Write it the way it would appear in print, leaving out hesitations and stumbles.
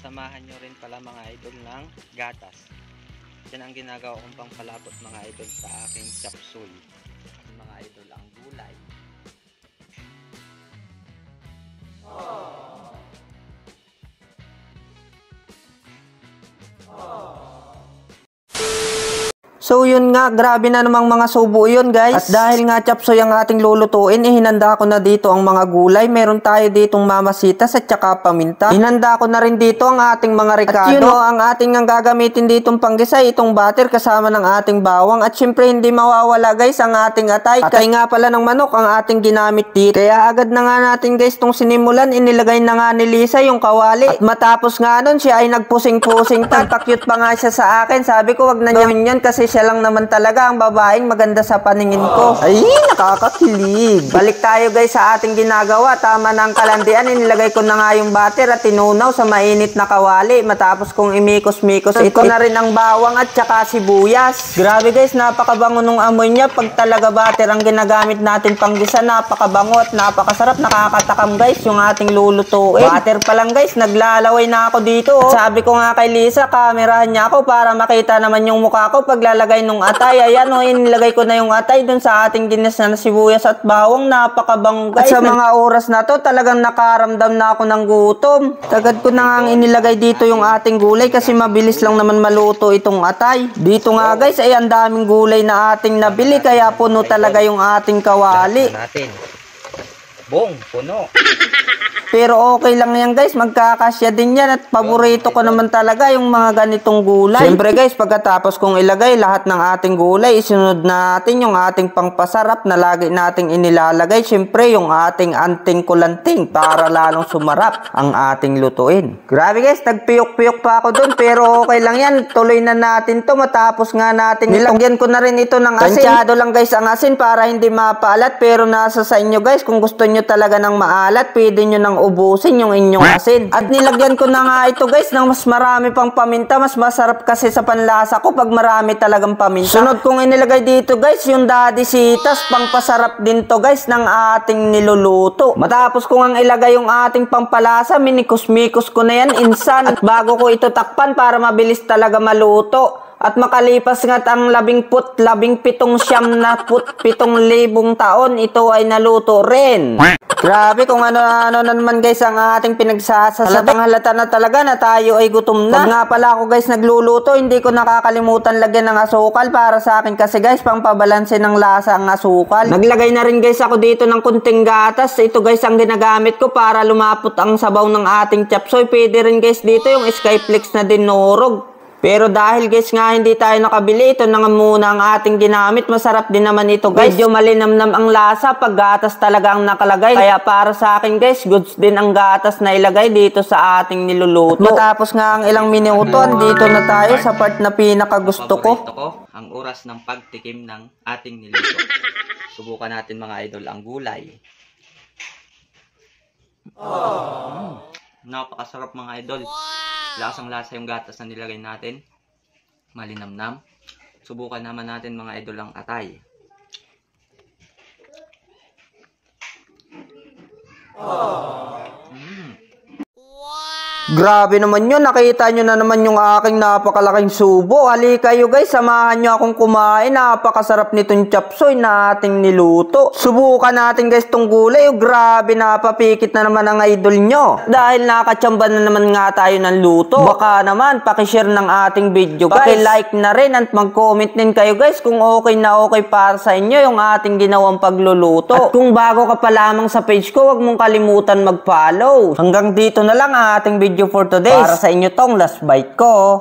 samahan nyo rin pala mga idol ng gatas. Yan ang ginagawa kong pangpalapot mga idol sa aking chapsuy. Mga idol ang gulay. So yun nga, grabe na namang mga subo yun guys. At dahil nga chapsuy ang ating lulutuin, hinanda ko na dito ang mga gulay. Meron tayo ditong mamasitas at saka paminta. Hinanda ko na rin dito ang ating mga ricado. At yun ang ating ang gagamitin ditong panggisay, itong butter kasama ng ating bawang. At syempre hindi mawawala guys ang ating atay. Atay nga pala ng manok ang ating ginamit dito. Kaya agad na nga natin guys itong sinimulan, inilagay na nga ni Lisa yung kawali. At matapos nga nun, siya ay nagpusing-pusing. Nagpa-cute pa nga siya sa akin. Sabi ko wag na gawin yun kasi siya lang naman talaga ang babaeng maganda sa paningin ko. Ay, nakakakilig. Balik tayo guys sa ating ginagawa. Tama na ang kalandian. Inilagay ko na nga yung butter at tinunaw sa mainit na kawali. Matapos kong imikos-mikos, ito na rin ang bawang at saka sibuyas. Grabe guys, napakabango nung amoy niya. Pag talaga butter ang ginagamit natin panggisa, napakabango at napakasarap. Nakakatakam guys yung ating lulutuin. Butter pa lang guys, naglalaway na ako dito. Sabi ko nga kay Lisa, kamerahan niya ako para makita naman yung mukha ko paglalagay nung atay. Ayan o, inilagay ko na yung atay dun sa ating ginas na sibuyas at bawang. Napakabango guys. At sa mga oras na to, talagang nakaramdam na ako ng gutom. Tagad ko na nga iniligay dito yung ating gulay kasi mabilis lang naman maluto itong atay. Dito nga guys ay ang daming gulay na ating nabili kaya puno talaga yung ating kawali. Bong, puno. Pero okay lang yan guys, magkakasya din yan at paborito ko naman talaga yung mga ganitong gulay. Siyempre guys, pagkatapos kong ilagay lahat ng ating gulay, isunod natin yung ating pangpasarap na lagi nating inilalagay. Siyempre yung ating anting kulanting para lalong sumarap ang ating lutuin. Grabe guys, nagpiyok-piyok pa ako dun pero okay lang yan. Tuloy na natin to matapos nga natin. Nilagyan ko na rin ito ng asin. Tansyado lang guys ang asin para hindi mapaalat pero nasa sa inyo guys kung gusto nyo talaga ng maalat, pwede nyo ng ubusin yung inyong asin. At nilagyan ko na nga ito guys ng mas marami pang paminta. Mas masarap kasi sa panlasa ko pag marami talagang paminta. Sunod kong inilagay dito guys yung daddy sitas. Pangpasarap din to guys ng ating niluluto. Matapos ko nga ilagay yung ating pampalasa, minikos-mikos ko na yan insan. At bago ko ito takpan para mabilis talaga maluto. At makalipas nga ang 17 taon, ito ay naluto rin. Grabe kung ano-ano na naman guys ang ating pinagsasasabi. Halata na talaga na tayo ay gutom na. Pag nga pala ako guys nagluluto, hindi ko nakakalimutan lagyan ng asukal para sa akin kasi guys pangpabalanse ng lasa ang asukal. Naglagay na rin guys ako dito ng kunting gatas. Ito guys ang ginagamit ko para lumapot ang sabaw ng ating chapsuy. Pwede rin guys dito yung Skyflex na dinurog. Pero dahil guys nga hindi tayo nakabili, ito na nga muna ang ating ginamit. Masarap din naman ito guys. Medyo malinamnam ang lasa pag gatas talaga ang nakalagay. Kaya para sa akin guys, goods din ang gatas na ilagay dito sa ating niluluto. Matapos nga ang ilang minuto, andito na tayo sa part na pinakagusto ko. Ang oras ng pagtikim ng ating niluto. Subukan natin mga idol ang gulay. Napakasarap mga idol. Lasang-lasa yung gatas na nilagay natin. Malinamnam. Subukan naman natin mga idol ang atay. Grabe naman yun. Nakita nyo na naman yung aking napakalaking subo. Halika kayo guys, samahan nyo akong kumain. Napakasarap nitong chapsuy na ating niluto. Subukan natin guys tong gulay. Grabe, napapikit na naman ang idol nyo. Dahil nakachamba na naman nga tayo ng luto. Baka naman, pakishare ng ating video guys. Paki-like na rin at mag-comment din kayo guys kung okay na okay para sa inyo yung ating ginawang pagluluto. At kung bago ka pa lamang sa page ko, huwag mong kalimutan mag-follow. Hanggang dito na lang ang ating video for today. Para sa inyo tong last bite ko.